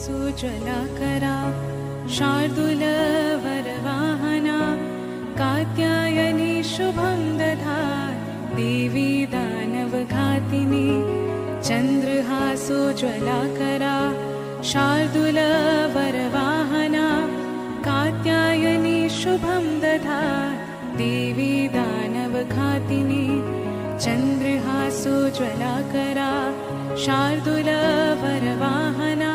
सुजलाकरा शार्दूलवरवाहना कात्यायनी शुभं दधात् देवी दानवघातिनी चन्द्रहासोज्ज्वलाकरा शार्दूलवरवाहना कात्यायनी शुभं दधात् देवी दानवघातिनी चन्द्रहासोज्ज्वलाकरा शार्दूलवरवाहना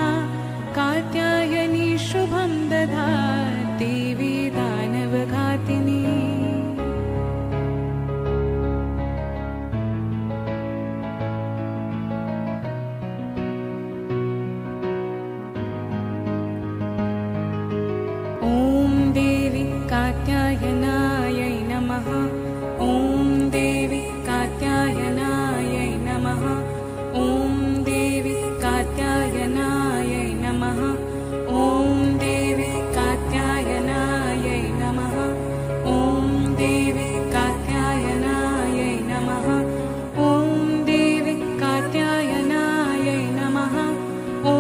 कात्यायनी शुभं दधात् देवी दानवघातिनी ॐ देवी कात्यायनायै नमः। ॐ देवी कात्यायनायै नमः। ॐ देवी कात्यायनायै नमः। ॐ देवी कात्यायनायै नमः। ॐ देवी कात्यायनायै नमः। ॐ देवी कात्यायनायै नमः। ॐ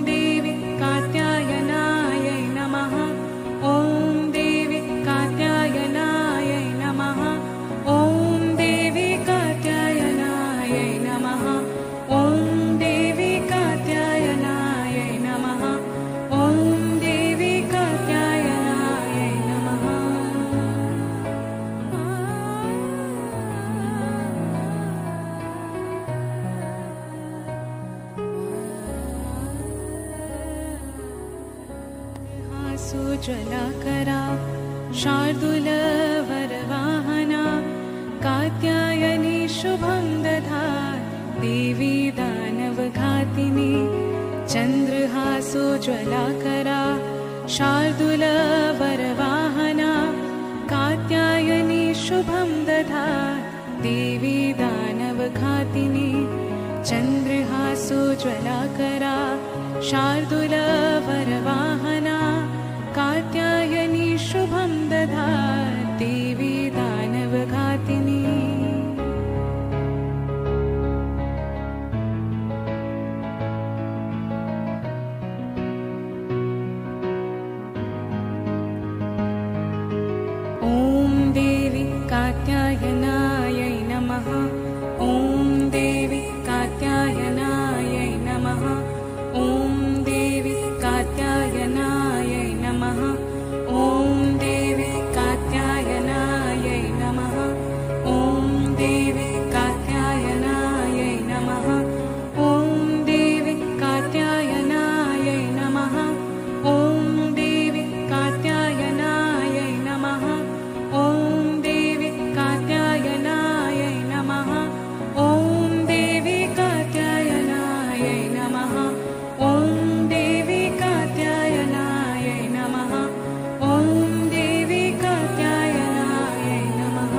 देवी कात्यायनायै नमः। ॐ देवी कात्यायनायै नमः। ॐ देवी कात्यायनायै नमः। ॐ देवी कात्यायनायै नमः। ॐ देवी कात्यायनायै नमः। सुजलाकरा शार्दूलवरवाहना कात्यायनी शुभं दधात् देवी दानवघातिनी चन्द्रहासोज्ज्वलाकरा शार्दूलवरवाहना कात्यायनी शुभं दधात् देवी दानवघातिनी चन्द्रहासोज्ज्वलाकरा शार्दूलवरवाहना कात्यायनी शुभं दधात् देवी दानवघातिनी ॐ देवी कात्यायनायै नमः। ॐ देवी कात्यायनायै नमः। ॐ देवी कात्यायनायै नमः। ॐ देवी कात्यायनायै नमः। ॐ देवी कात्यायनायै नमः। ॐ देवी कात्यायनायै नमः। ॐ देवी कात्यायनायै नमः। ॐ देवी कात्यायनायै नमः। ॐ देवी कात्यायनायै नमः। ॐ देवी कात्यायनायै नमः। ॐ देवी कात्यायनायै नमः।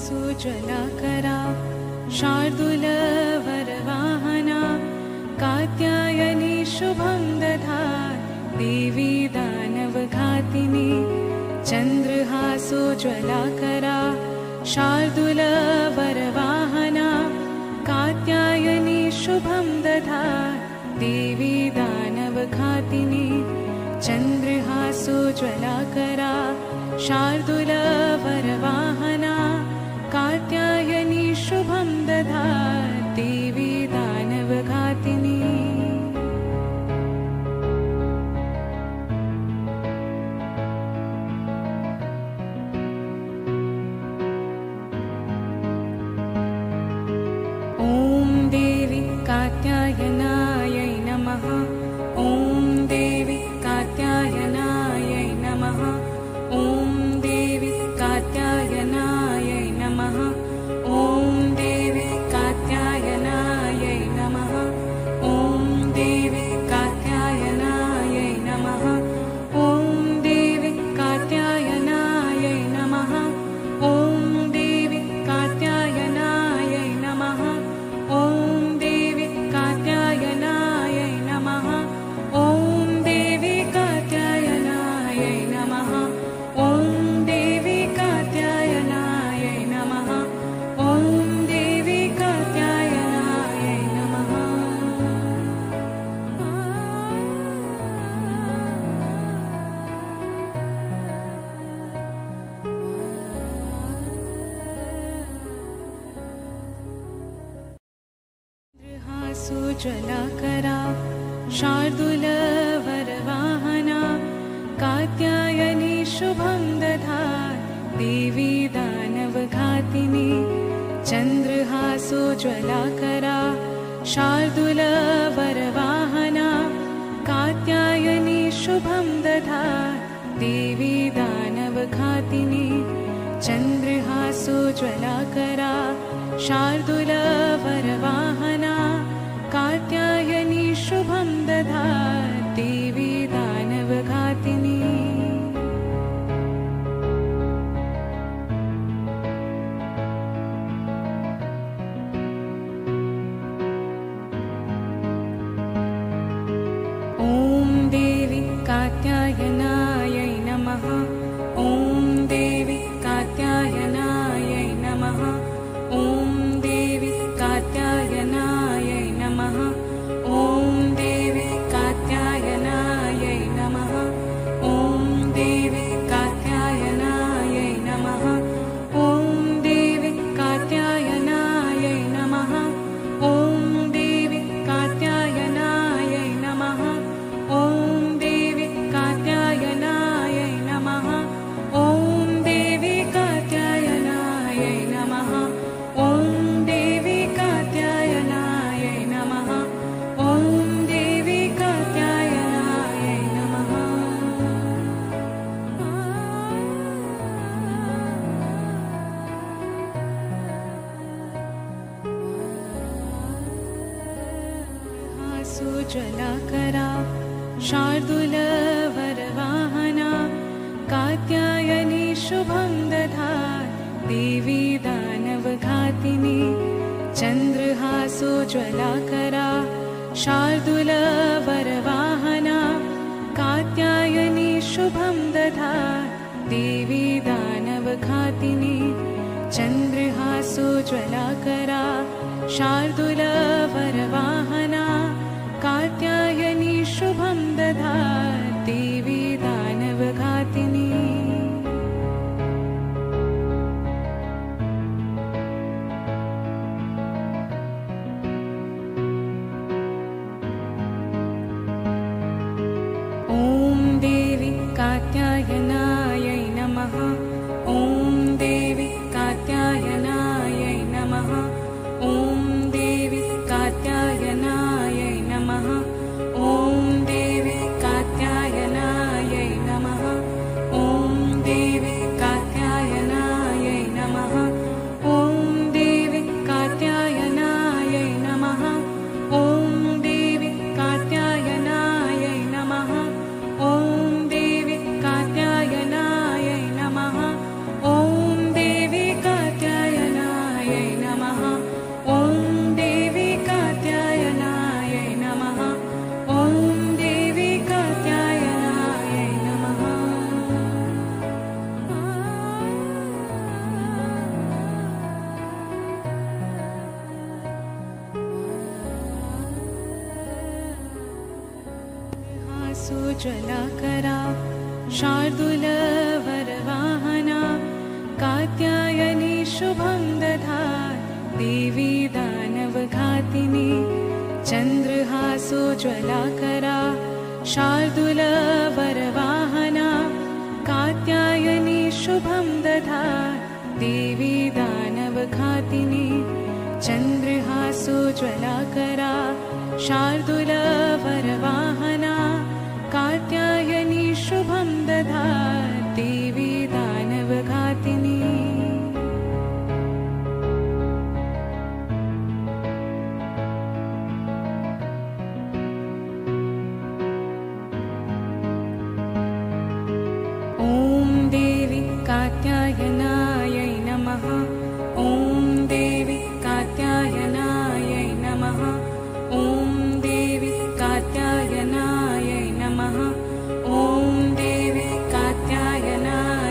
सुजलाकरा शार्दूलवरवाहना कात्यायनी शुभं दधात् देवी दानवघातिनी चन्द्रहासोज्ज्वलाकरा शार्दूलवरवाहना कात्यायनी शुभं दधात् देवी दानवघातिनी चन्द्रहासोज्ज्वलाकरा शार्दूलवरवाहना कात्यायनी शुभं दधात् देवी दानवघातिनी ॐ देवी कात्यायनायै नमः। ॐ देवी कात्यायनायै नमः। ॐ देवी कात्यायनायै नमः। ॐ देवी कात्यायनायै नमः। ॐ देवी कात्यायनायै नमः। ॐ देवी कात्यायनायै नमः। ॐ देवी कात्यायनायै नमः। ॐ देवी कात्यायनायै नमः। ॐ देवी कात्यायनायै नमः। सुजलाकरा शार्दूलवरवाहना कात्यायनी शुभं दधात् देवी दानवघातिनी चन्द्रहासोज्ज्वलाकरा शार्दूलवरवाहना कात्यायनी शुभं दधात् देवी दानवघातिनी चन्द्रहासोज्ज्वलाकरा शार्दूलवरवाहना कात्यायनी शुभं दधात् देवी दानवघातिनी ॐ देवी कात्यायनायै नमः। ॐ देवी कात्यायनायै नमः। ॐ देवी कात्यायनायै नमः। ॐ देवी कात्यायनायै नमः। ॐ देवी कात्यायनायै नमः। ॐ देवी कात्यायनायै नमः। ॐ देवी कात्यायनायै नमः। ॐ देवी कात्यायनायै नमः। ॐ देवी कात्यायनायै नमः। ॐ देवी कात्यायनायै नमः। ॐ देवी कात्यायनायै नमः। सुजलाकरा शार्दूलवरवाहना कात्यायनी शुभं दधात् देवी दानवघातिनी चन्द्रहासोज्ज्वलाकरा शार्दूलवरवाहना कात्यायनी शुभं दधात् देवी दानवघातिनी चन्द्रहासोज्ज्वलाकरा शार्दूलवरवाहना कात्यायनी शुभं दधात् देवी दानवघातिनी ॐ देवी कात्यायनायै नमः। ॐ देवी कात्यायनायै नमः। ॐ देवी कात्यायनायै नमः। ॐ देवी कात्यायनायै नमः। ॐ देवी कात्यायनायै नमः। ॐ देवी कात्यायनायै नमः। ॐ देवी कात्यायनायै नमः। ॐ देवी कात्यायनायै नमः। ॐ देवी कात्यायनायै नमः। ॐ देवी कात्यायनायै नमः। ॐ देवी कात्यायनायै नमः। सुजलाकरा शार्दूलवरवाहना कात्यायनी शुभं दधात् देवी दानवघातिनी चन्द्रहासोज्ज्वलाकरा शार्दूलवरवाहना कात्यायनी शुभं दधात् देवी दानवघातिनी चन्द्रहासोज्ज्वलाकरा शार्दूलवरवाहना कात्यायनी शुभं दधात् देवी दानवघातिनी ॐ देवी कात्यायनायै नमः। ॐ देवी कात्यायनायै नमः। ॐ देवी कात्यायनायै नमः। ॐ देवी कात्यायनायै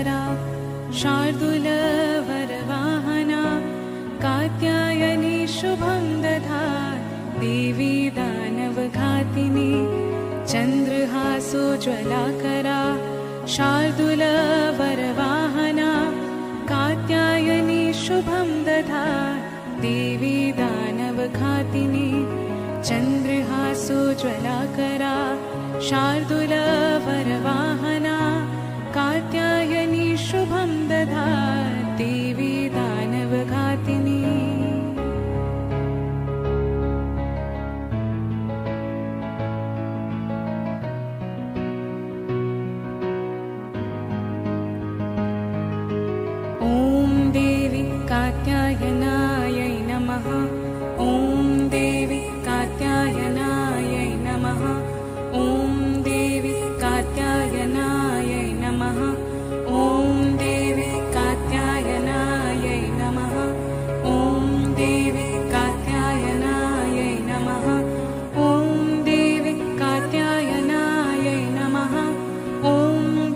सुजलाकरा शार्दूलवरवाहना कात्यायनी शुभं दधात् देवी दानवघातिनी चन्द्रहासोज्ज्वलाकरा शार्दूलवरवाहना कात्यायनी शुभं दधात् देवी दानवघातिनी चन्द्रहासोज्ज्वलाकरा शार्दूलवरवाहना कात्यायनी शुभं दधात् देवी दानवघातिनी कात्यायनायै नमः। ॐ देवी कात्यायनायै नमः। ॐ देवी कात्यायनायै नमः। ॐ देवी कात्यायनायै नमः। ॐ देवी कात्यायनायै नमः। ॐ देवी कात्यायनायै नमः। ॐ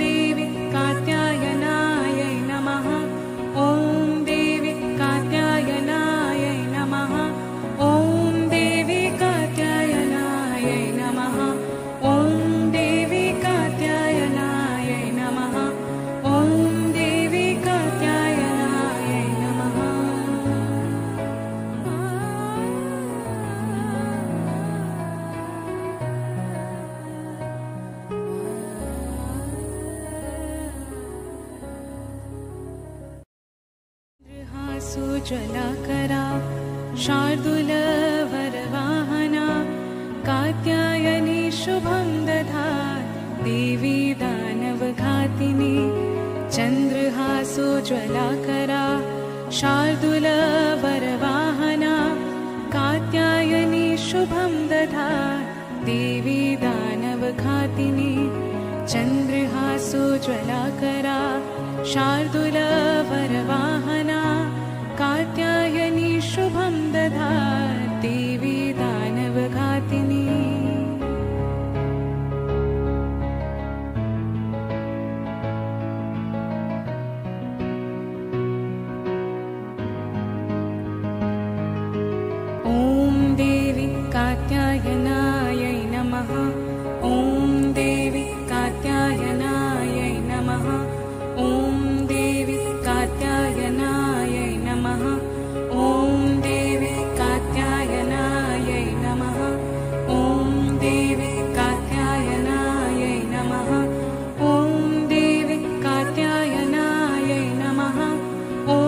देवी कात्यायनायै नमः। ॐ सुजलाकरा शार्दूलवरवाहना कात्यायनी शुभं दधात् देवी दानवघातिनी चन्द्रहासोज्ज्वलाकरा शार्दूलवरवाहना कात्यायनी शुभं दधात् देवी दानवघातिनी चन्द्रहासोज्ज्वलाकरा शार्दूलवरवाहना कात्यायनी शुभं दधात् देवी दानवघातिनी ॐ देवी कात्यायनायै नमः। ॐ देवी कात्यायनायै नमः। ॐ देवी कात्यायनायै नमः। ॐ देवी कात्यायनायै नमः। ॐ देवी कात्यायनायै नमः। ॐ देवी कात्यायनायै नमः। ॐ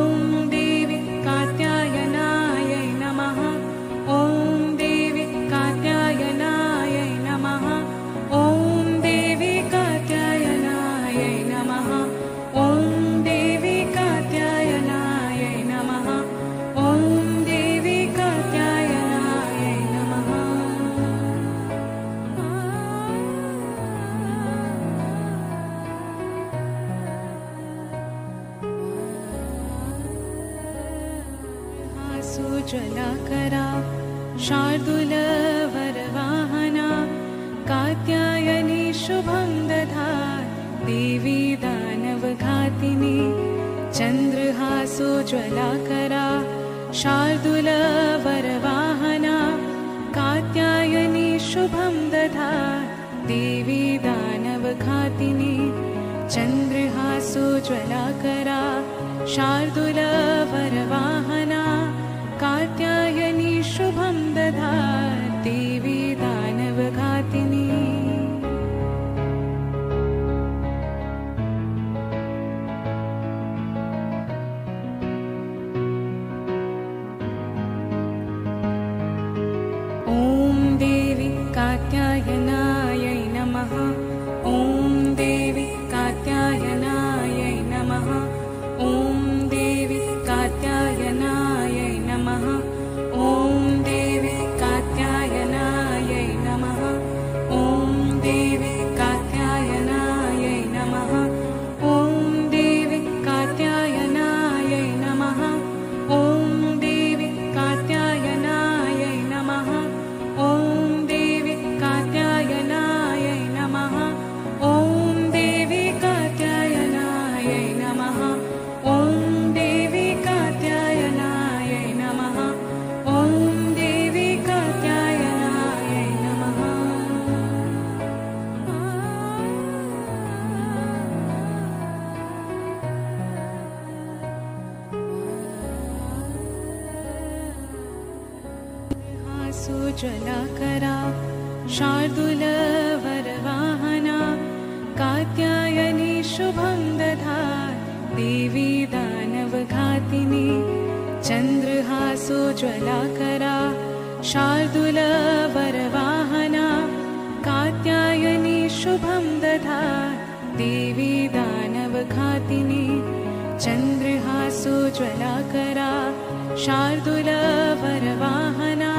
देवी कात्यायनायै नमः। ॐ देवी कात्यायनायै नमः। ॐ देवी कात्यायनायै नमः। ॐ देवी कात्यायनायै नमः। ॐ देवी कात्यायनायै नमः। सुजलाकरा शार्दूलवरवाहना कात्यायनी शुभं दधात् देवी दानवघातिनी चन्द्रहासोज्ज्वलाकरा शार्दूलवरवाहना कात्यायनी शुभं दधात् देवी दानवघातिनी चन्द्रहासोज्ज्वलाकरा शार्दूलवरवाहना कात्यायनी शुभं दधात् देवी दानवघातिनी ॐ देवी कात्यायनायै नमः। ॐ देवी कात्यायनायै नमः। ॐ देवी सुजलाकरा शार्दूलवरवाहना कात्यायनी शुभं दधात् देवी दानवघातिनी चन्द्रहासोज्ज्वलाकरा शार्दूलवरवाहना कात्यायनी शुभं दधात् देवी दानवघातिनी चन्द्रहासोज्ज्वलाकरा शार्दूलवरवाहना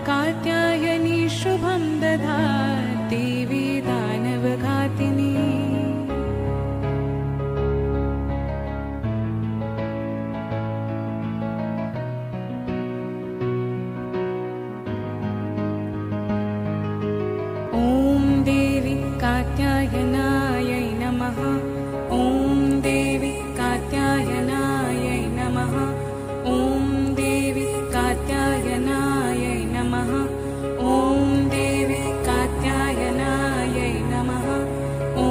कात्यायनी शुभं दधात् देवी दानवघातिनी ॐ देवी कात्यायनायै नमः। ॐ देवी कात्यायनायै नमः। ॐ देवी कात्यायनायै नमः। ॐ देवी कात्यायनायै नमः। ॐ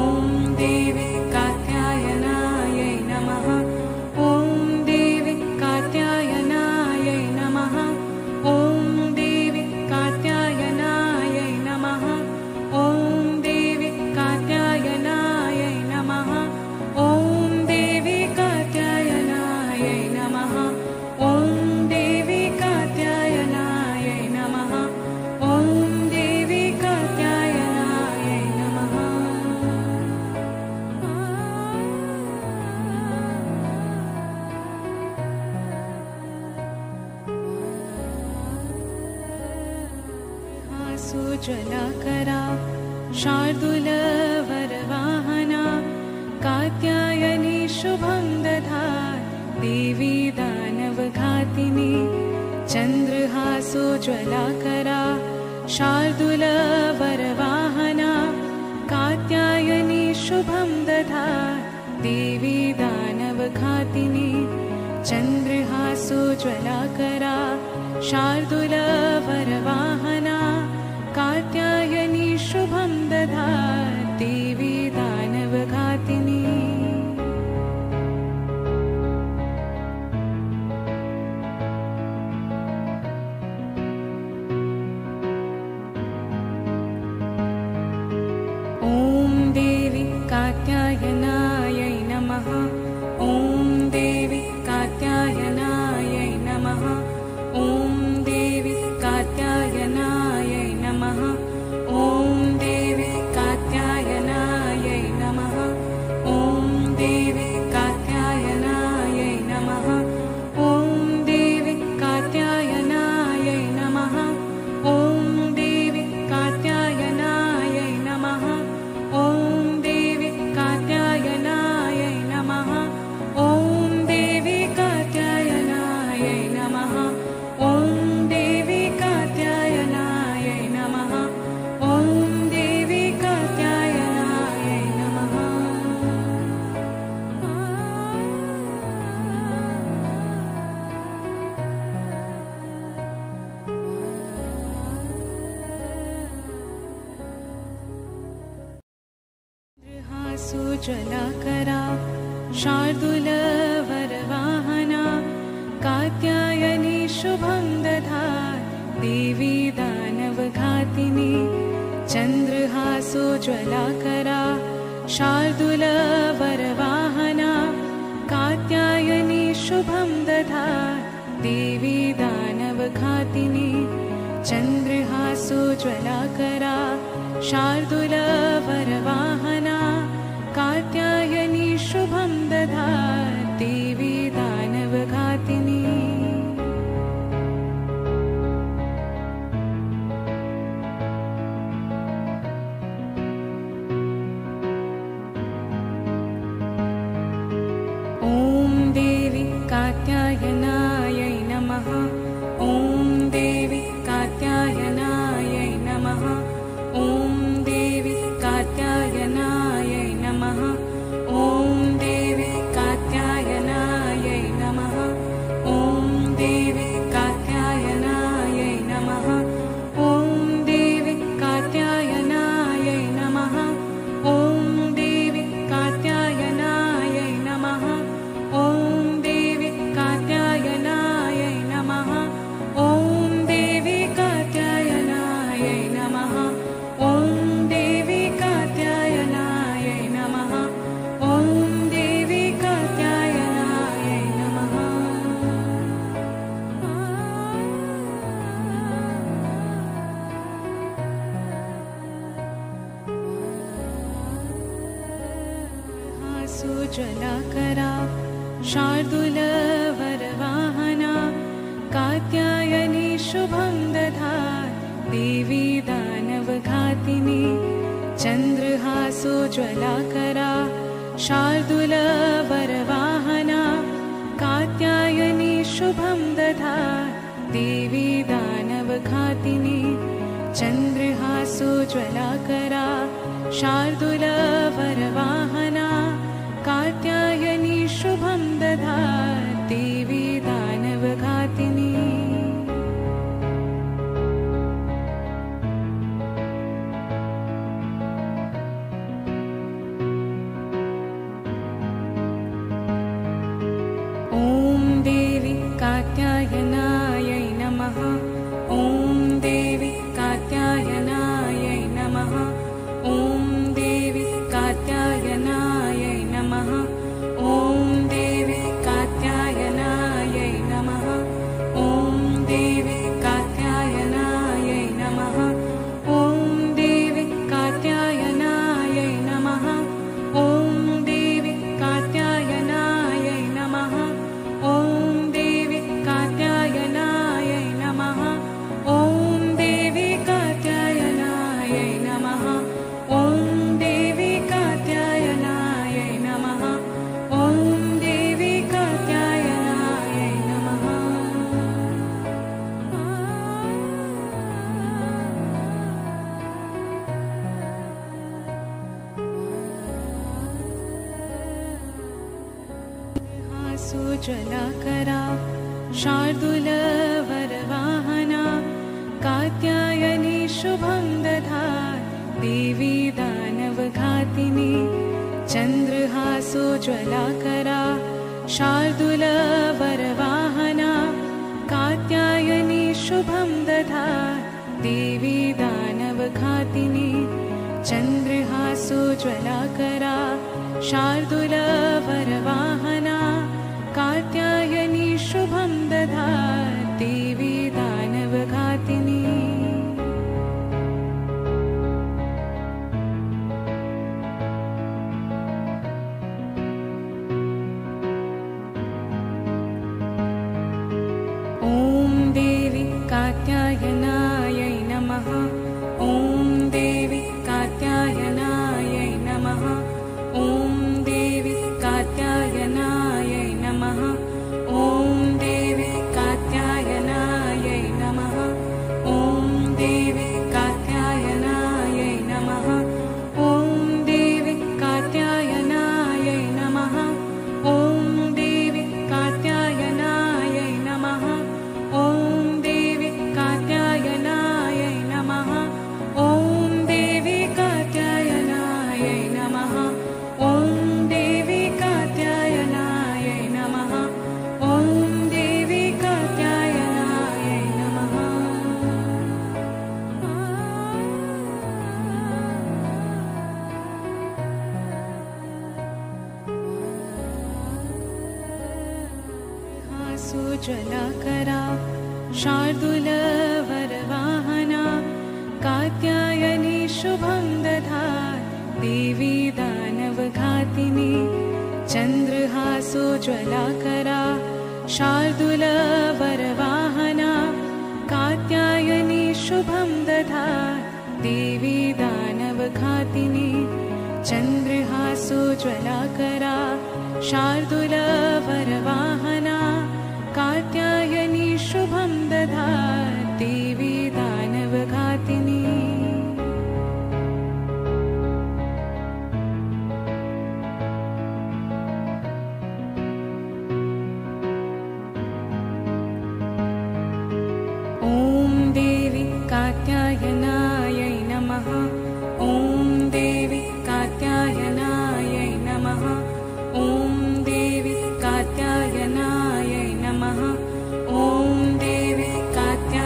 देवी कात्यायनायै नमः। ॐ देवी कात्यायनायै नमः। ॐ देवी कात्यायनायै नमः। ॐ देवी कात्यायनायै नमः। ॐ देवी कात्यायनायै नमः। ॐ देवी कात्यायनायै नमः। ॐ देवी कात्यायनायै नमः। सुजलाकरा शार्दूलवरवाहना कात्यायनी शुभं दधात् देवी दानवघातिनी चन्द्रहासोज्ज्वलाकरा शार्दूलवरवाहना कात्यायनी शुभं दधात् देवी दानवघातिनी चन्द्रहासोज्ज्वलाकरा शार्दूलवरवाहना कात्यायनी शुभं दधात् देवी दानवघातिनी ॐ देवी कात्यायनायै नमः। ॐ देवी कात्यायनायै नमः। ॐ देवी कात्यायनायै नमः। ॐ देवी कात्यायनायै नमः। ॐ देवी कात्यायनायै नमः। ॐ देवी कात्यायनायै नमः। ॐ देवी कात्यायनायै नमः। ॐ देवी कात्यायनायै नमः। ॐ देवी कात्यायनायै नमः। ॐ देवी कात्यायनायै नमः। ॐ देवी कात्यायनायै नमः। सुजलाकरा शार्दूलवरवाहना कात्यायनी शुभं दधात् देवी दानवघातिनी चन्द्रहासोज्ज्वलाकरा शार्दूलवरवाहना कात्यायनी शुभं दधात् देवी दानवघातिनी चन्द्रहासोज्ज्वलाकरा शार्दूलवरवाहना कात्यायनी शुभं दधात् देवी दानवघातिनी ॐ देवी कात्यायनायै नमः। ॐ देवी कात्यायनायै नमः। ॐ देवी कात्यायनायै नमः। ॐ देवी कात्यायनायै नमः। ॐ देवी कात्यायनायै नमः। ॐ देवी कात्यायनायै नमः। ॐ देवी कात्यायनायै नमः। ॐ देवी कात्यायनायै ज्वलाकरा शार्दूलवरवाहना कात्यायनी शुभं दधात् देवी दानवघातिनी चन्द्रहासोज्ज्वलाकरा शार्दूलवरवाहना कात्यायनी शुभं दधात् देवी दानवघातिनी चन्द्रहासोज्ज्वलाकरा शार्दूलवरवाहना कात्यायनी शुभं दधात् देवी दानवघातिनी ॐ देवी कात्यायनायै नमः। ॐ देवी कात्यायनायै नमः। ॐ देवी कात्यायनायै नमः। ॐ देवी कात्यायनायै नमः। ॐ देवी कात्यायनायै नमः। ॐ देवी कात्यायनायै नमः। ॐ देवी कात्यायनायै नमः। ॐ देवी कात्यायनायै नमः। ॐ देवी कात्यायनायै नमः। ॐ देवी कात्यायनायै नमः। ॐ देवी कात्यायनायै नमः। सुज्ज्वलाकरा शार्दूलवरवाहना कात्यायनी शुभं दधात् देवी दानवघातिनी चन्द्रहासोज्ज्वलाकरा शार्दूलवरवाहना कात्यायनी शुभं दधात् देवी दानवघातिनी चन्द्रहासोज्ज्वलाकरा शार्दूलवरवाहना कात्यायनी शुभं दधात् देवी दानवघातिनी ॐ देवी कात्यायनायै नमः। ॐ देवी कात्यायनायै नमः। ॐ देवी कात्यायनायै नमः। ॐ देवी कात्यायनायै नमः। ॐ देवी कात्यायनायै नमः। ॐ देवी कात्यायनायै नमः। ॐ देवी कात्यायनायै नमः। ॐ देवी कात्यायनायै नमः। ॐ देवी कात्यायनायै नमः। ॐ देवी कात्यायनायै नमः। ॐ देवी कात्यायनायै नमः। सुज्ज्वलाकरा शार्दूलवरवाहना कात्यायनी शुभं दधात् देवी दानवघातिनी चन्द्रहासोज्ज्वलाकरा शार्दूलवरवाहना कात्यायनी शुभं दधात् देवी दानवघातिनी चन्द्रहासोज्ज्वलाकरा शार्दूलवरवाहना कात्यायनी शुभं दधात् देवी दानवघातिनी ॐ देवी कात्यायनायै नमः। ॐ देवी कात्यायनायै नमः। ॐ देवी कात्यायनायै नमः। ॐ देवी कात्यायनायै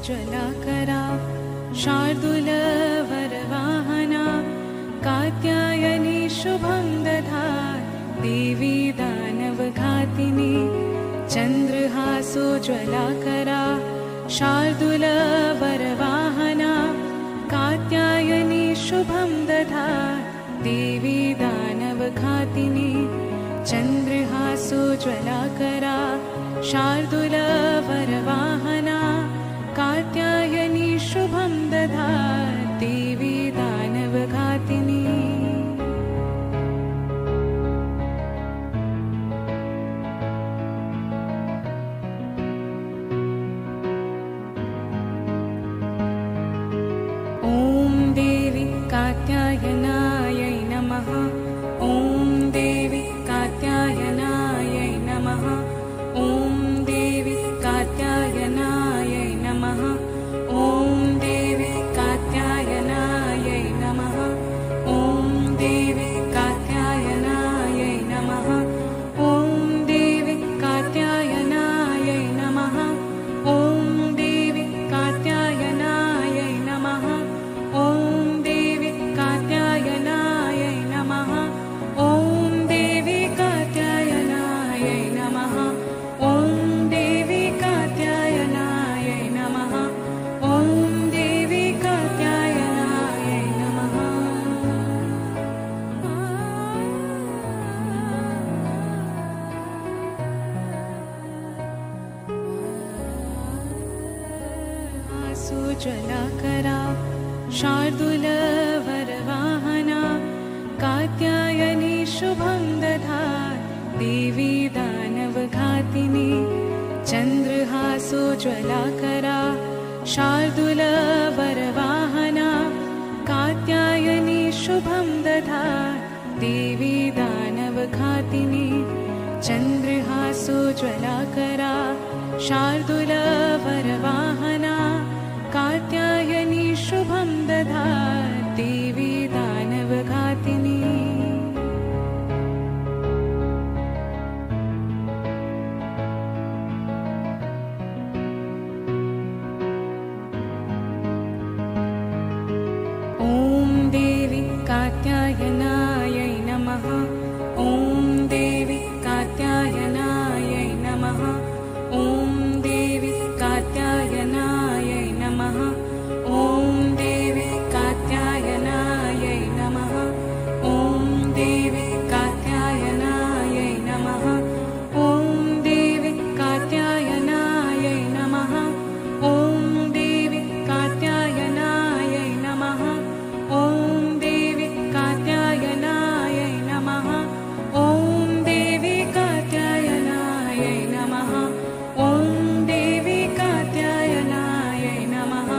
सुजलाकरा शार्दूलवरवाहना कात्यायनी शुभं दधात् देवी दानवघातिनी चन्द्रहासोज्ज्वलाकरा शार्दूलवरवाहना कात्यायनी शुभं दधात् देवी दानवघातिनी चन्द्रहासोज्ज्वलाकरा शार्दूलवरवाहना कात्यायनी शुभं दधात् देवी दानवघातिनी ॐ देवी कात्यायनायै नमः। ॐ देवी कात्यायनायै नमः। ॐ देवी कात्यायनायै नमः। ॐ देवी कात्यायनायै नमः। ॐ देवी कात्यायनायै नमः। ॐ देवी कात्यायनायै नमः। ॐ देवी कात्यायनायै नमः। ॐ देवी कात्यायनायै नमः। ॐ देवी कात्यायनायै नमः। ॐ देवी कात्यायनायै नमः। ॐ देवी कात्यायनायै नमः। सुजलाकरा शार्दूलवरवाहना कात्यायनी शुभं दधात् देवी दानवघातिनी चन्द्रहासोज्ज्वलाकरा शार्दूलवरवाहना कात्यायनी शुभं दधात् देवी दानवघातिनी चन्द्रहासोज्ज्वलाकरा शार्दूलवरवाहना कात्यायनी शुभं दधात् देवी दानवघातिनी ॐ देवी कात्यायनायै नमः। ॐ देवी कात्यायनायै नमः। ॐ देवी कात्यायनायै नमः। ॐ देवी कात्यायनायै नमः। ॐ देवी कात्यायनायै नमः। ॐ देवी कात्यायनायै नमः। ॐ देवी कात्यायनायै नमः। ॐ देवी कात्यायनायै नमः। ॐ देवी कात्यायनायै नमः। ॐ देवी कात्यायनायै नमः।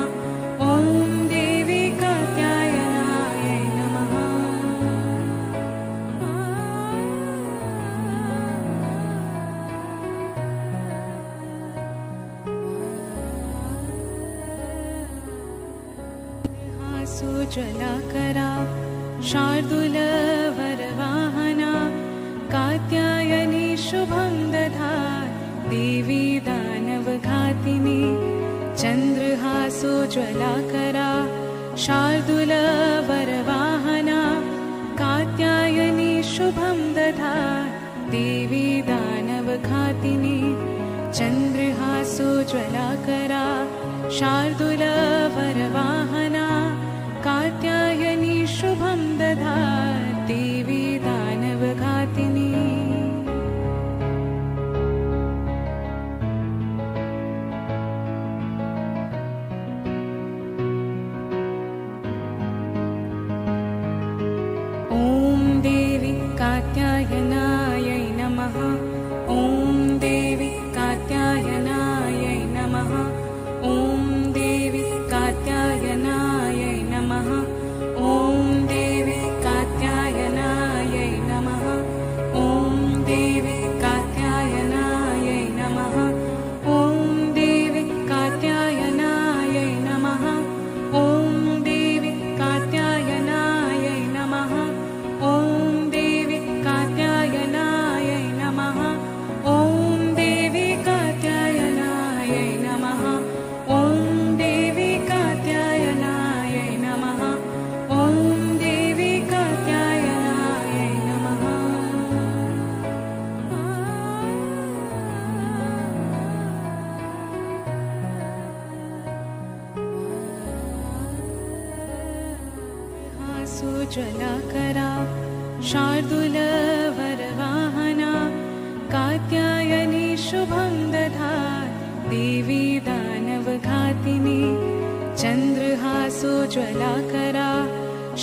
ॐ देवी कात्यायनायै नमः। सुजलाकरा शार्दूलवरवाहना कात्यायनी शुभं दधात् देवी दानवघातिनी चन्द्रहासोज्ज्वलाकरा शार्दूलवरवाहना कात्यायनी शुभं दधात् देवी दानवघातिनी चन्द्रहासोज्ज्वलाकरा शार्दूलवरवाहना कात्यायनी शुभं दधात् देवी दानवघातिनी ॐ देवी कात्यायनायै नमः। ॐ देवी कात्यायनायै नमः। ॐ देवी कात्यायनायै नमः। ॐ देवी कात्यायनायै सुज्वलाकरा शार्दूलवरवाहना कात्यायनी शुभं दधात् देवी दानवघातिनी चन्द्रहासोज्वलाकरा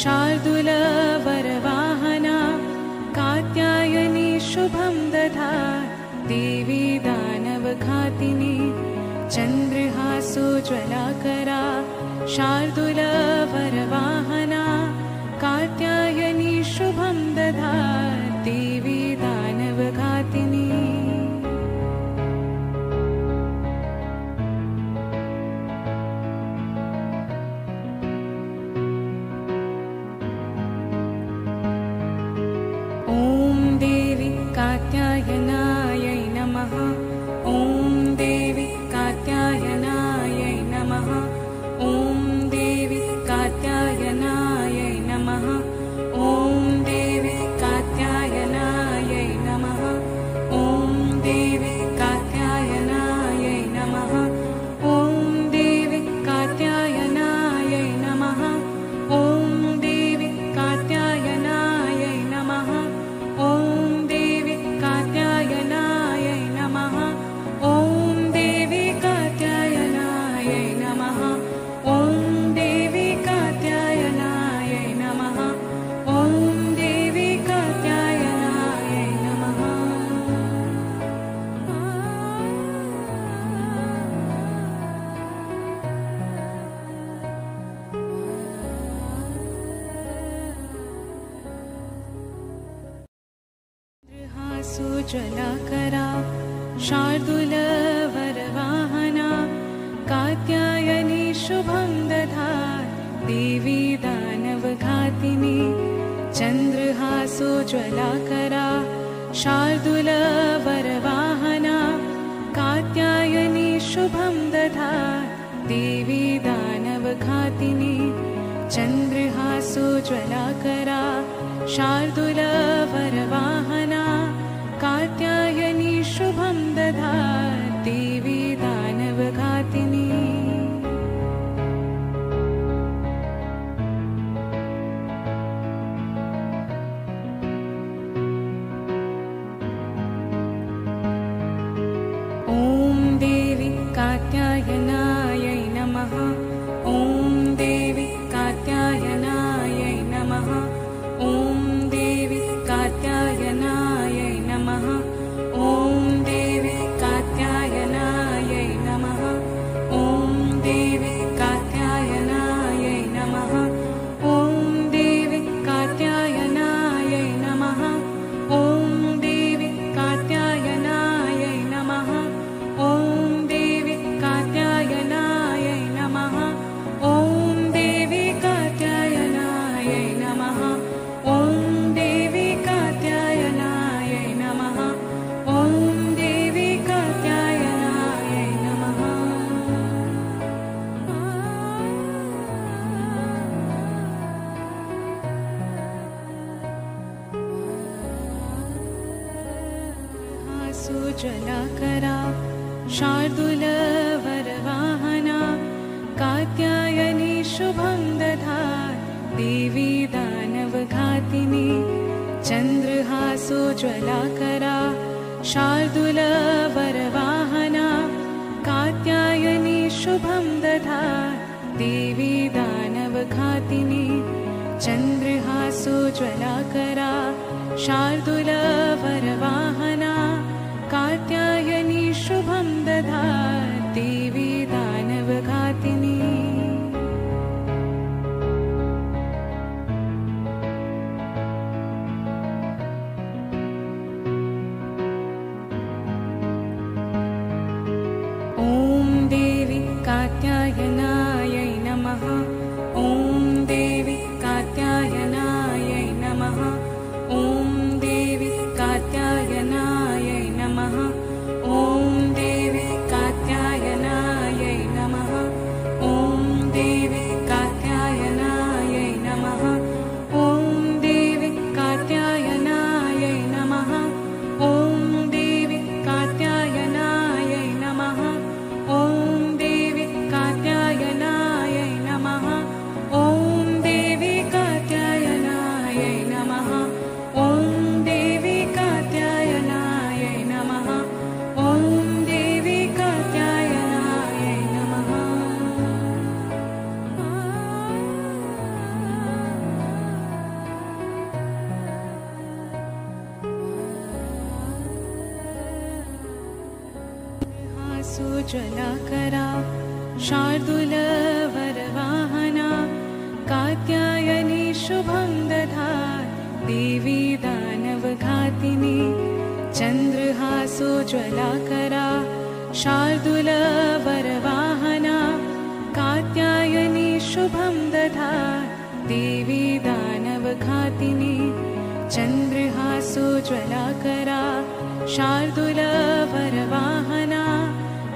शार्दूलवरवाहना कात्यायनी शुभं दधात् देवी दानवघातिनी चन्द्रहासोज्वलाकरा शार्दूलवरवाहना कात्यायनी शुभं दधात् देवी दानवघातिनी ॐ देवी कात्यायनायै नमः। ॐ देवी कात्यायनायै नमः। ॐ देवी कात्यायनायै नमः। ॐ देवी कात्यायनायै नमः। ॐ देवी कात्यायनायै नमः। ॐ देवी कात्यायनायै नमः। ॐ देवी कात्यायनायै नमः। ॐ देवी कात्यायनायै नमः। ॐ देवी कात्यायनायै नमः। ॐ देवी कात्यायनायै नमः। ॐ देवी कात्यायनायै नमः। सुज्वलाकरा शार्दूलवरवाहना कात्यायनी शुभं दधात् देवी दानवघातिनी चन्द्रहासोज्वलाकरा शार्दूलवरवाहना कात्यायनी शुभं दधात् देवी दानवघातिनी चन्द्रहासोज्वलाकरा शार्दूलवरवाहना कात्यायनी शुभं दधात् देवी दानवघातिनी ॐ देवी कात्यायनायै नमः। ॐ देवी कात्यायनायै नमः। ॐ देवी कात्यायनायै नमः। ॐ देवी कात्यायनायै नमः। ॐ देवी कात्यायनायै नमः। ॐ देवी कात्यायनायै नमः। ॐ देवी कात्यायनायै नमः। ॐ देवी कात्यायनायै नमः। ॐ देवी कात्यायनायै नमः। ॐ देवी कात्यायनायै नमः। ॐ देवी कात्यायनायै नमः। सुज्वलाकरा शार्दूलवरवाहना कात्यायनी शुभं दधात् देवी दानवघातिनी चन्द्रहासोज्वलाकरा शार्दूलवरवाहना कात्यायनी शुभं दधात् देवी दानवघातिनी चन्द्रहासोज्वलाकरा शार्दूलवरवाहना कात्यायनी शुभं दधात् देवी दानवघातिनी ॐ देवी कात्यायनायै नमः। ॐ देवी कात्यायनायै नमः। ॐ देवी सुजलाकरा शार्दूलवरवाहना कात्यायनी शुभं दधात् देवी दानवघातिनी चन्द्रहासोज्ज्वलाकरा शार्दूलवरवाहना कात्यायनी शुभं दधात् देवी दानवघातिनी चन्द्रहासोज्ज्वलाकरा शार्दूलवरवाहना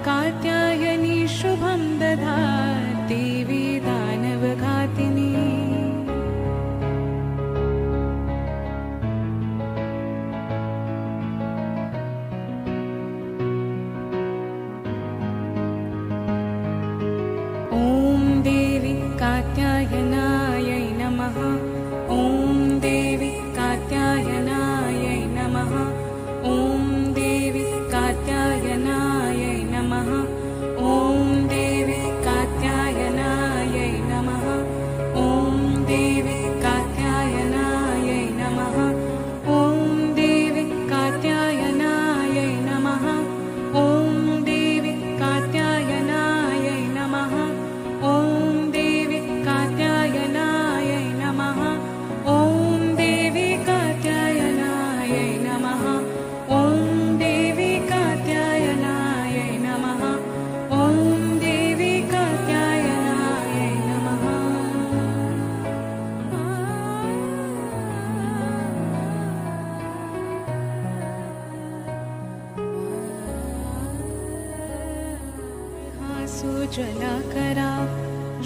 कात्यायनी शुभं दधात् देवी दानवघातिनी ॐ देवी कात्यायनायै नमः। ॐ देवी कात्यायनायै नमः। ॐ देवी कात्यायनायै नमः। ॐ देवी कात्यायनायै नमः। ॐ देवी कात्यायनायै नमः। ॐ देवी कात्यायनायै नमः। ॐ देवी कात्यायनायै नमः। ॐ देवी कात्यायनायै नमः। ॐ देवी कात्यायनायै नमः। ॐ देवी कात्यायनायै नमः। ॐ देवी कात्यायनायै नमः। सुजलाकरा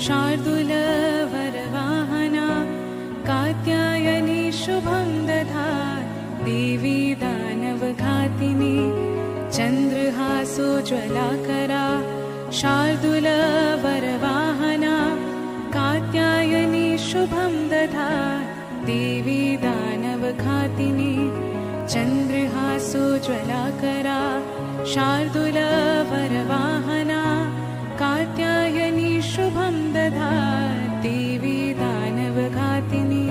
शार्दूलवरवाहना कात्यायनी शुभं दधात् देवी दानवघातिनी चन्द्रहासोज्ज्वलाकरा शार्दूलवरवाहना कात्यायनी शुभं दधात् देवी दानवघातिनी चन्द्रहासोज्ज्वलाकरा शार्दूलवरवाहना कात्यायनी शुभं दधात् देवी दानवघातिनी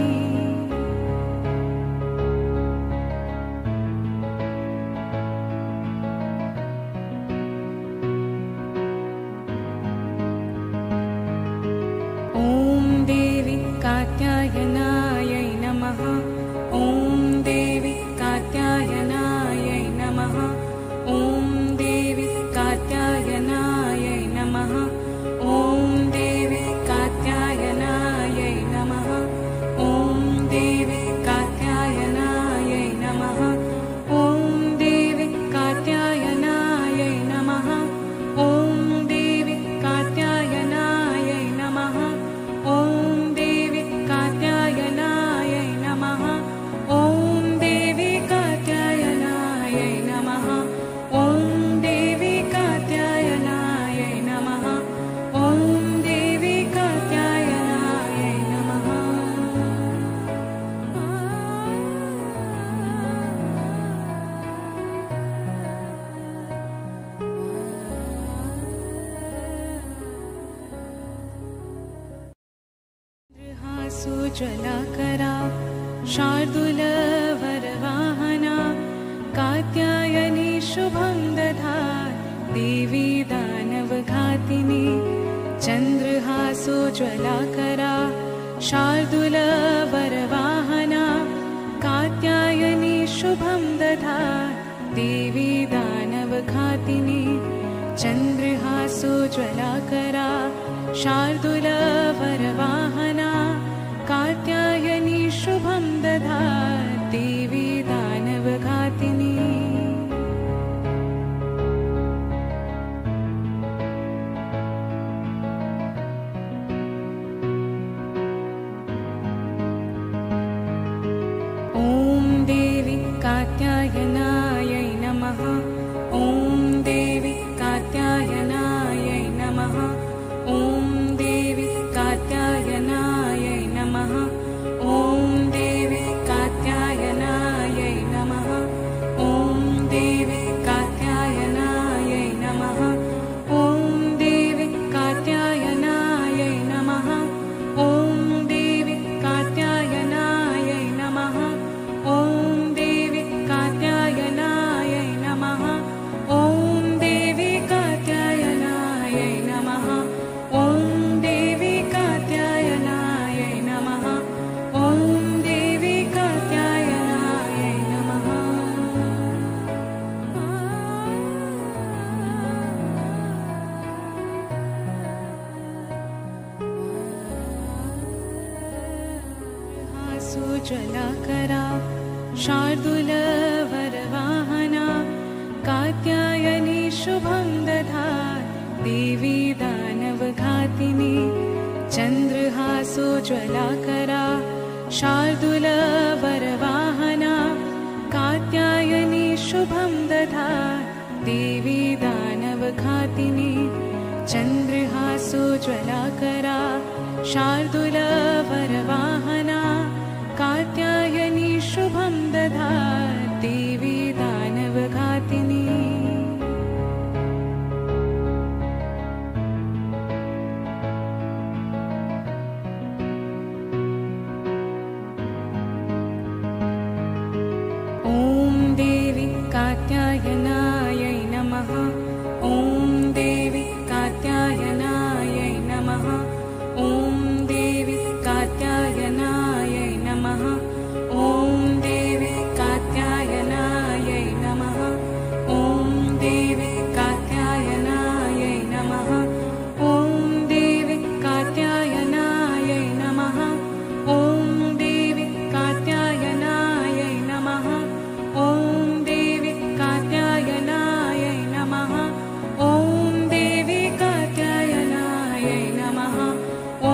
ॐ देवी कात्यायनायै नमः। ॐ देवी कात्यायनायै नमः। ॐ देवी कात्यायनायै नमः। ॐ देवी कात्यायनायै नमः। ॐ देवी कात्यायनायै नमः। ॐ देवी कात्यायनायै नमः। ॐ देवी कात्यायनायै नमः। ॐ देवी कात्यायनायै नमः। ॐ देवी कात्यायनायै नमः। ॐ देवी कात्यायनायै नमः। ॐ देवी कात्यायनायै नमः। सुजलाकरा शार्दूलवरवाहना कात्यायनी शुभं दधात् देवी दानवघातिनी चन्द्रहासोज्ज्वलाकरा शार्दूलवरवाहना कात्यायनी शुभं दधात् देवी दानवघातिनी चन्द्रहासोज्ज्वलाकरा शार्दूलवरवाहना कात्यायनी शुभं दधात् देवी दानवघातिनी ॐ देवी कात्यायनायै नमः। ॐ देवी कात्यायनायै नमः। ॐ देवी कात्यायनायै सुजलाकरा शार्दूलवरवाहना कात्यायनी शुभं दधात् देवी दानवघातिनी चन्द्रहासोज्ज्वलाकरा शार्दूलवरवाहना कात्यायनी शुभं दधात् देवी दानवघातिनी चन्द्रहासोज्ज्वलाकरा शार्दूलवरवाहना कात्यायनी शुभं दधात् देवी दानवघातिनी ॐ देवी कात्यायनायै नमः। ॐ देवी कात्यायनायै नमः। ॐ देवी कात्यायनायै नमः। ॐ देवी कात्यायनायै नमः। ॐ देवी कात्यायनायै नमः। ॐ देवी कात्यायनायै नमः। ॐ देवी कात्यायनायै नमः। ॐ देवी कात्यायनायै नमः। ॐ देवी कात्यायनायै नमः। ॐ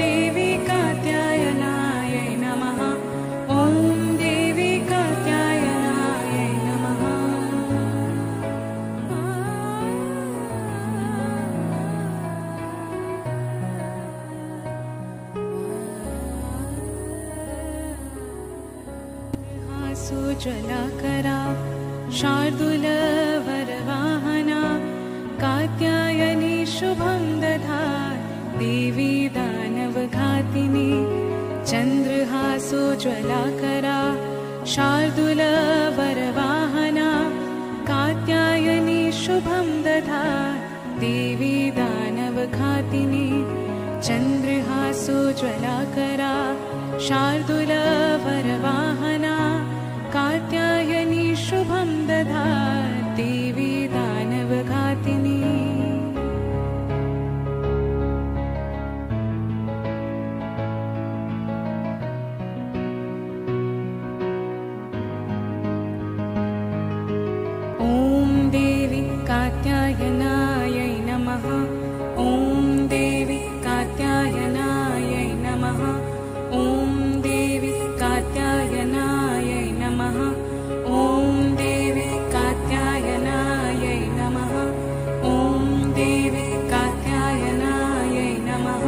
देवी कात्यायनायै नमः। ॐ देवी कात्यायनायै नमः। सुजलाकरा शार्दूलवरवाहना कात्यायनी शुभं दधात् देवी दानवघातिनी चन्द्रहासोज्ज्वलाकरा शार्दूलवरवाहना कात्यायनी शुभं दधात् देवी दानवघातिनी चन्द्रहासोज्ज्वलाकरा शार्दूलवरवाहना कात्यायनी शुभं दधात् देवी दानवघातिनी ॐ देवी कात्यायनायै नमः। ॐ देवी कात्यायनायै नमः। ॐ देवी कात्यायनायै नमः। ॐ देवी कात्यायनायै नमः। ॐ देवी कात्यायनायै नमः।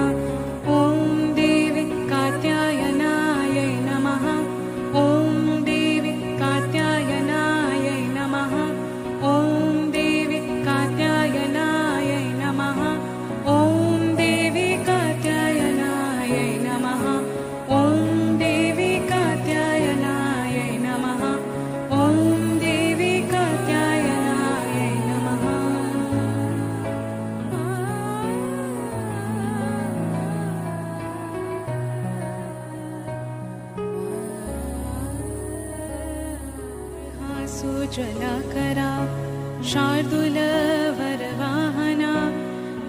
ॐ देवी कात्यायनायै नमः। ॐ देवी कात्यायनायै नमः। ॐ देवी कात्यायनायै नमः। ॐ देवी कात्यायनायै नमः। ॐ देवी कात्यायनायै नमः। ॐ देवी कात्यायनायै नमः। सुजलाकरा शार्दूलवरवाहना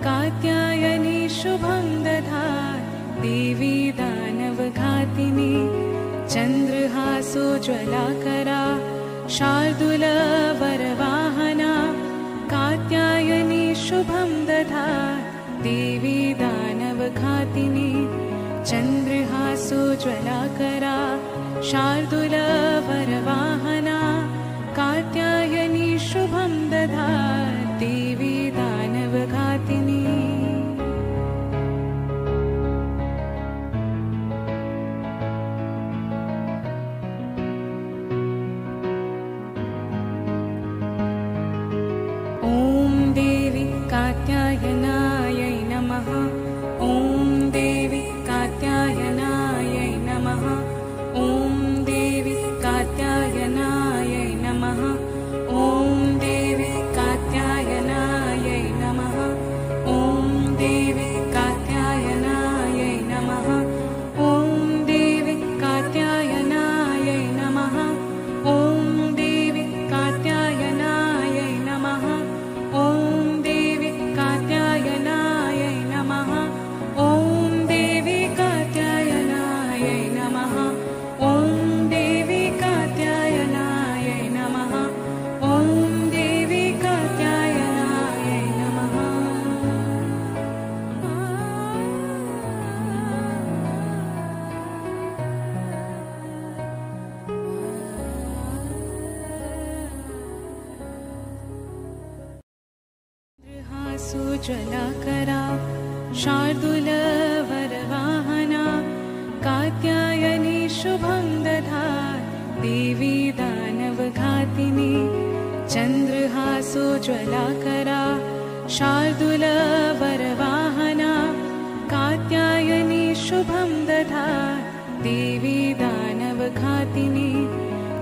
कात्यायनी शुभं दधात् देवी दानवघातिनी चन्द्रहासोज्ज्वलाकरा शार्दूलवरवाहना कात्यायनी शुभं दधात् देवी दानवघातिनी चन्द्रहासोज्ज्वलाकरा शार्दूलवरवाहना कात्यायनी शुभं दधात् देवी दानवघातिनी ॐ देवी कात्यायनायै नमः। ॐ देवी कात्यायनायै नमः। ॐ देवी कात्यायनायै नमः। ॐ देवी सुजलाकरा शार्दूलवरवाहना कात्यायनी शुभं दधात् देवी दानवघातिनी चन्द्रहासोज्ज्वलाकरा शार्दूलवरवाहना कात्यायनी शुभं दधात् देवी दानवघातिनी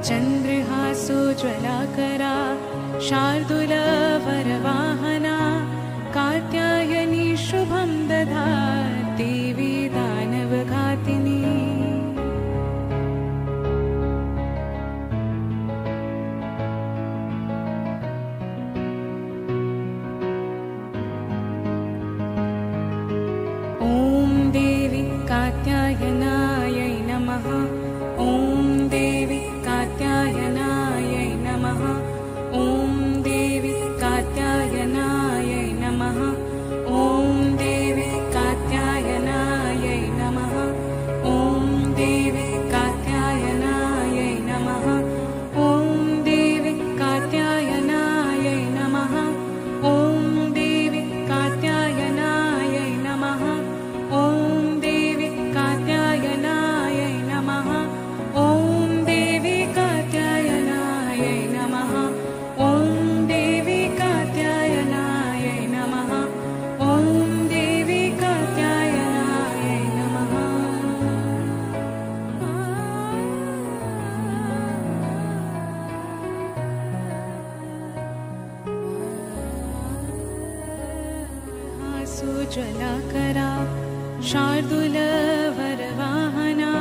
चन्द्रहासोज्ज्वलाकरा शार्दूलवरवाहना कात्यायनी शुभं दधात् देवी दानवघातिनी ॐ देवी कात्यायनायै नमः। ॐ देवी कात्यायनायै नमः। ॐ देवी कात्यायनायै नमः। ॐ देवी कात्यायनायै नमः। ॐ देवी कात्यायनायै नमः। ॐ देवी कात्यायनायै नमः। ॐ देवी कात्यायनायै नमः। ॐ देवी कात्यायनायै नमः। ॐ देवी कात्यायनायै नमः। ॐ देवी कात्यायनायै नमः। ॐ देवी कात्यायनायै नमः। सुजलाकरा शार्दूलवरवाहना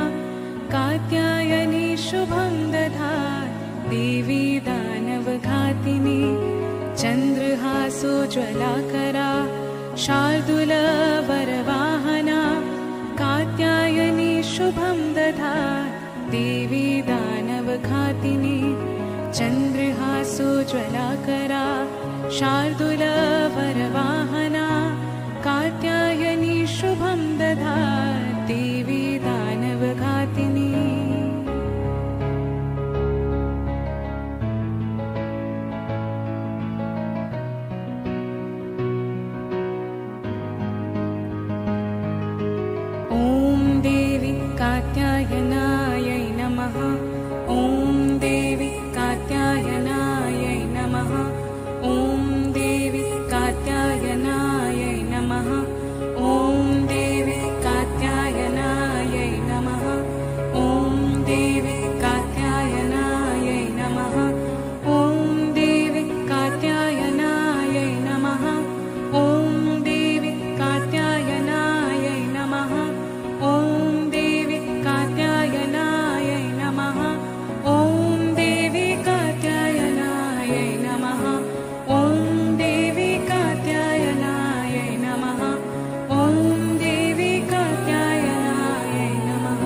कात्यायनी शुभं दधात् देवी दानवघातिनी चन्द्रहासोज्ज्वलाकरा शार्दूलवरवाहना कात्यायनी शुभं दधात् देवी दानवघातिनी चन्द्रहासोज्ज्वलाकरा शार्दूलवरवाहना कात्यायनी शुभं दधात् देवी दानवघातिनी ॐ देवी कात्यायनायै नमः। ॐ देवी कात्यायनायै नमः। ॐ देवी कात्यायनायै नमः। ॐ देवी कात्यायनायै नमः। ॐ देवी कात्यायनायै नमः। ॐ देवी कात्यायनायै नमः। ॐ देवी कात्यायनायै नमः। ॐ देवी कात्यायनायै नमः। ॐ देवी कात्यायनायै नमः। ॐ देवी कात्यायनायै नमः। ॐ देवी कात्यायनायै नमः।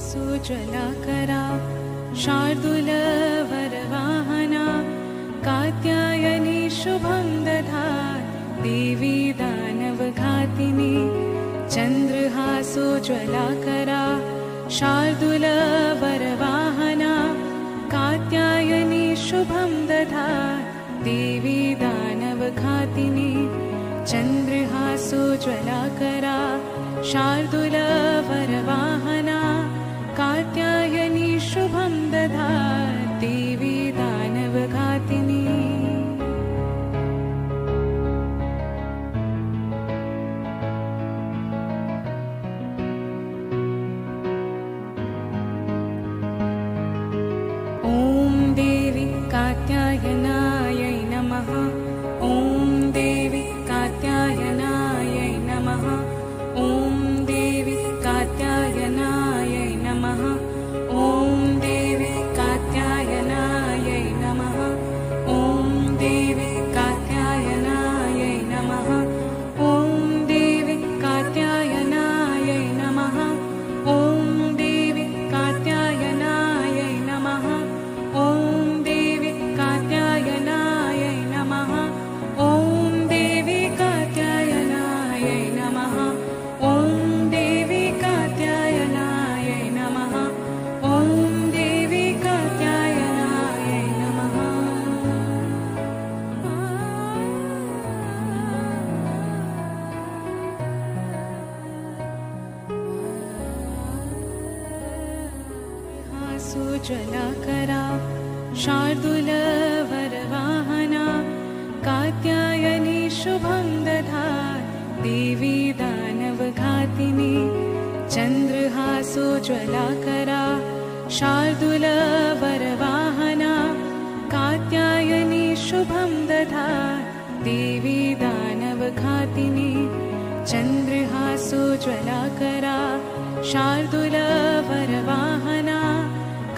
सुजलाकरा शार्दूलवरवाहना कात्यायनी शुभं दधात् देवी दानवघातिनी चन्द्रहासोज्ज्वलाकरा शार्दूलवरवाहना कात्यायनी शुभं दधात् देवी दानवघातिनी चन्द्रहासोज्ज्वलाकरा शार्दूलवरवाहना कात्यायनी शुभं दधात् देवी दानवघातिनी ॐ देवी कात्यायनायै नमः। ॐ देवी कात्यायनायै नमः। ॐ देवी कात्यायनायै नमः। ॐ देवी कात्यायनायै नमः। ॐ देवी कात्यायनायै नमः। ॐ देवी कात्यायनायै नमः। ॐ देवी कात्यायनायै नमः। ॐ देवी कात्यायनायै नमः। सुज्वलाकरा शार्दूलवरवाहना कात्यायनी शुभं दधात् देवी दानवघातिनी चन्द्रहासोज्वलाकरा शार्दूलवरवाहना कात्यायनी शुभं दधात् देवी दानवघातिनी चन्द्रहासोज्वलाकरा शार्दूलवरवाहना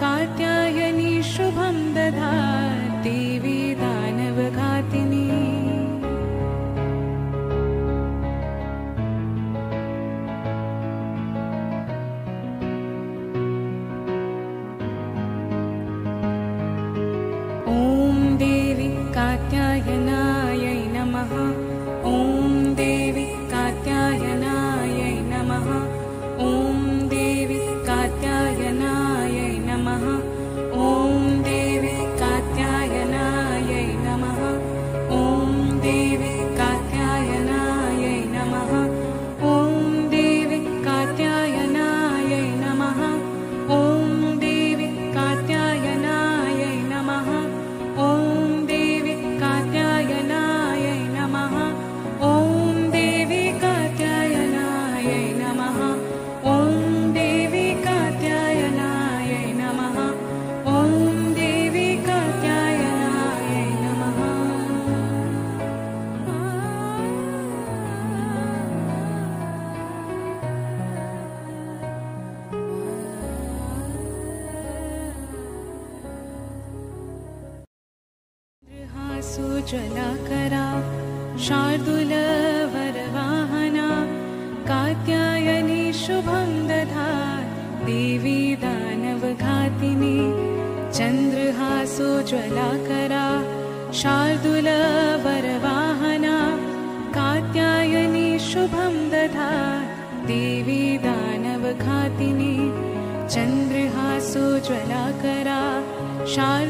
कात्यायनी शुभं दधात् देवी दानवघातिनी ॐ देवी कात्यायनायै नमः। ॐ देवी कात्यायनायै नमः। ॐ देवी कात्यायनायै नमः। ॐ देवी कात्यायनायै नमः। ॐ देवी कात्यायनायै नमः। ॐ देवी कात्यायनायै नमः। ॐ देवी कात्यायनायै नमः। ॐ देवी कात्यायनायै नमः। ॐ देवी कात्यायनायै नमः। ॐ देवी कात्यायनायै नमः। ॐ देवी कात्यायनायै नमः। सुज्वलाकरा शार्दूलवरवाहना कात्यायनी शुभं दधात् देवी दानवघातिनी चन्द्रहासोज्वलाकरा शार्दूलवरवाहना कात्यायनी शुभं दधात् देवी दानवघातिनी चन्द्रहासोज्वलाकरा शार्दूलवरवाहना